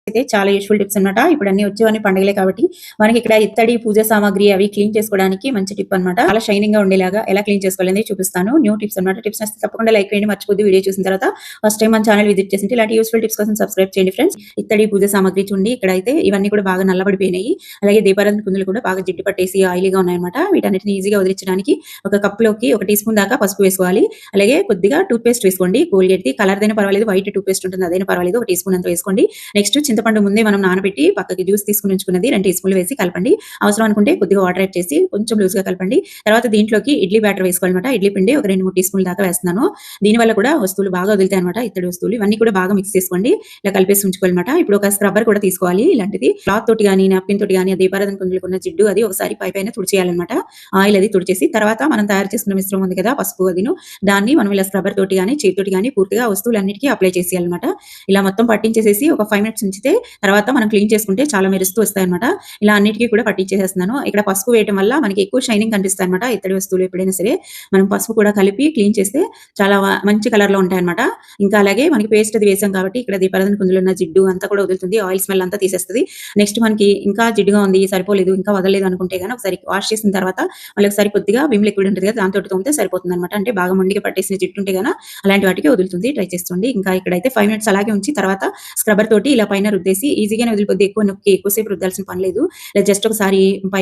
అయితే చాలా useful tips అన్నమాట. ఇప్పుడు అన్నీ వచ్చేవన్నీ పండుగలే కాబట్టి మనకి ఇక్కడ ఇత్తడి పూజ సామాగ్రి అవి క్లీన్ చేసుకోవడానికి మంచి టిప్ అన్నమాట. చాలా షైనింగ్‌గా ఉండేలాగా ఎలా క్లీన్ చేసుకోవాలనేది చూపిస్తాను. న్యూ టిప్స్ అన్నమాట. టిప్స్ నచ్చితే తప్పకుండా లైక్ చేయండి. మర్చిపోద్దు వీడియో చూసిన తర్వాత. ఫస్ట్ టైమ్ మన ఛానల్ విజిట్ చేసింటే ఇలాంటి యూజ్‌ఫుల్ టిప్స్ కోసం సబ్స్క్రైబ్ చేయండి ఫ్రెండ్స్. ఇత్తడి పూజ సామాగ్రి చూడండి ఇక్కడైతే ఇవన్నీ కూడా బాగా నల్లబడిపోయినాయి. అలాగే దీపారాధన కుందులు కూడా బాగా జిడ్డు పట్టేసి ఆయిలీగా ఉన్నాయన్నమాట. వీటన్నిటిని ఈజీగా వదిలించడానికి ఒక కప్‌లోకి ఒక టీ స్పూన్ దాకా పసుపు వేసుకోవాలి. అలాగే కొద్దిగా టూత్ పేస్ట్ వేసుకోండి. కోల్‌గేట్‌ది కలర్‌దైనా పర్వాలేదు. వైట్ టూత్ పేస్ట్ ఉంటుంది అదైనా పర్వాలేదు. ఒక టీ స్పూన్ అంత వేసుకోండి. నెక్స్ట్ చింతపండు ముందే మనం నానబెట్టి పక్కకి జ్యూస్ తీసుకొని ఉంచుకున్నది 2 టీ స్పూన్లు వేసి కలపండి. అవసరం అనుకుంటే కొద్దిగా వాటర్ యాడ్ చేసి కొంచెం లూజ్‌గా కలపండి. తర్వాత దీంట్లోకి ఇడ్లీ బ్యాటర్ వేసుకోవాలన్నమాట. ఇడ్లీ పిండి ఒక 2, 3 టీ స్పూన్ల దాకా వేస్తున్నాను. దీనివల్ల కూడా వస్తువులు బాగా వదులుతాయన్నమాట. ఇత్తడి వస్తువులు ఇవన్నీ కూడా బాగా మిక్స్ చేసుకోండి. ఇలా కలిపేసి ఉంచుకోవాలన్నమాట. ఇప్పుడు ఒక స్క్రబ్బర్ కూడా తీసుకోవాలి ఇలాంటిది. క్లాత్ తోటి గాని, నాప్కిన్ తోటి గాని, దీపారాధన కుందులకున్న జిడ్డు అది ఒకసారి పైపైన తుడిచేయాలన్నమాట. ఆయిల్ అది తుడిచేసి తర్వాత మనం తయారు చేసుకున్న మిశ్రమం ఉంది కదా పసుపు అదిను దాన్ని మనం ఇలా స్క్రబ్బర్ తోటి గాని, చేత్తోటి గాని పూర్తిగా వస్తువులన్నిటికి అప్లై చేసేయాలన్నమాట. ఇలా మొత్తం పట్టించేసేసి ఒక 5 మినిట్స్ ఉంచితే తర్వాత మనం క్లీన్ చేసుకుంటే చాలా మెరుస్తూ వస్తాయన్నమాట. ఇలా అన్నిటికి కూడా పట్టించేసేస్తున్నాను. ఇక్కడ పసుపు వేయటం వల్ల మనకి ఎక్కువ షైనింగ్ కనిపిస్తాయన్నమాట. ఇత్తడి వస్తువులు ఎప్పుడైనా సరే మనం పసుపు కూడా కలిపి క్లీన్ చేస్తే చాలా మంచి కలర్‌లో ఉంటాయన్నమాట. ఇంకా అలాగే మనకి పేస్ట్ అది వేసాం కాబట్టి ఇక్కడ దీపారాధన కుందులో ఉన్న జిడ్డు అంతా కూడా వదులుతుంది. ఆయిల్ స్మెల్ అంతా తీసేస్తది. నెక్స్ట్ మనకి ఇంకా జిడ్డుగా ఉంది, సరిపోలేదు, ఇంకా వదలలేదు అనుకుంటే గాని ఒకసారి వాష్ చేసిన తర్వాత మళ్ళీ ఒకసారి కొద్దిగా విమ్ లిక్విడ్ ఉంటది కదా! దాంతోటి తోమితే సరిపోతుందన్నమాట. అంటే బాగా మొండిగా పట్టేసిన జిడ్డు ఉంటే గన అలాంటి వాటికి వదులుతుంది. ట్రై చేస్తుంది. ఇంకా ఇక్కడైతే 5 మినిట్స్ అలాగే ఉంచి తర్వాత స్క్రబ్బర్ తోటి ఇలా పైన రుద్దేసి ఈజీగానే వదిలిపోద్ది. ఎక్కువ నొక్కి ఎక్కువసేపు రుద్దాల్సిన పని లేదు. ఇలా జస్ట్ ఒకసారి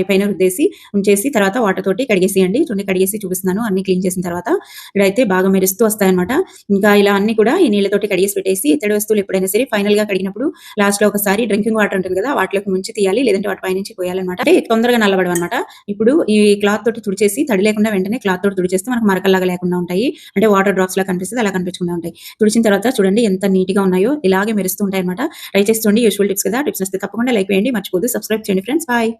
పైన రుద్దేసి ఉంచేసి తర్వాత వాటర్ తోటి కడిగేసేయండి. చూడండి కడిగేసి చూపిస్తున్నాను. అన్నీ క్లీన్ చేసిన తర్వాత ఇక్కడైతే బాగా మెరుస్తూ వస్తాయన్నమాట. ఇంకా ఇలా అన్నీ కూడా ఈ నీళ్ళతోటి కడిగేసి పెట్టేసి ఇత్తడి వస్తువులు ఎప్పుడైనా సరే ఫైనల్‌గా కడిగినప్పుడు లాస్ట్‌లో ఒకసారి డ్రింకింగ్ వాటర్ ఉంటుంది కదా! వాటిలోకి ముంచి తీయాలి. లేదంటే వాటి పైనుంచి పోయాలన్నమాట. అంటే తొందరగా నల్లబడవన్నమాట. ఇప్పుడు ఈ క్లాత్ తోటి తుడిచేసి తడి లేకుండా వెంటనే క్లాత్ తోటి తుడిచేస్తే మనకు మరకల్లాగా లేకుండా ఉంటాయి. అంటే వాటర్ డ్రాప్స్‌లా కనిపిస్తది. అలా కనిపించకుండా ఉంటాయి. తుడిచిన తర్వాత చూడండి ఎంత నీట్‌గా ఉన్నాయో ఇలాగే మెరుస్తూ ఉంటాయన్నమాట. ట్రై చేసి చూడండి. యూజ్‌ఫుల్ టిప్స్ కదా! టిప్స్ నచ్చితే తప్పకుండా లైక్ వేయండి. మర్చిపోవద్దు. సబ్స్క్రైబ్ చేయండి ఫ్రెండ్స్. బాయ్.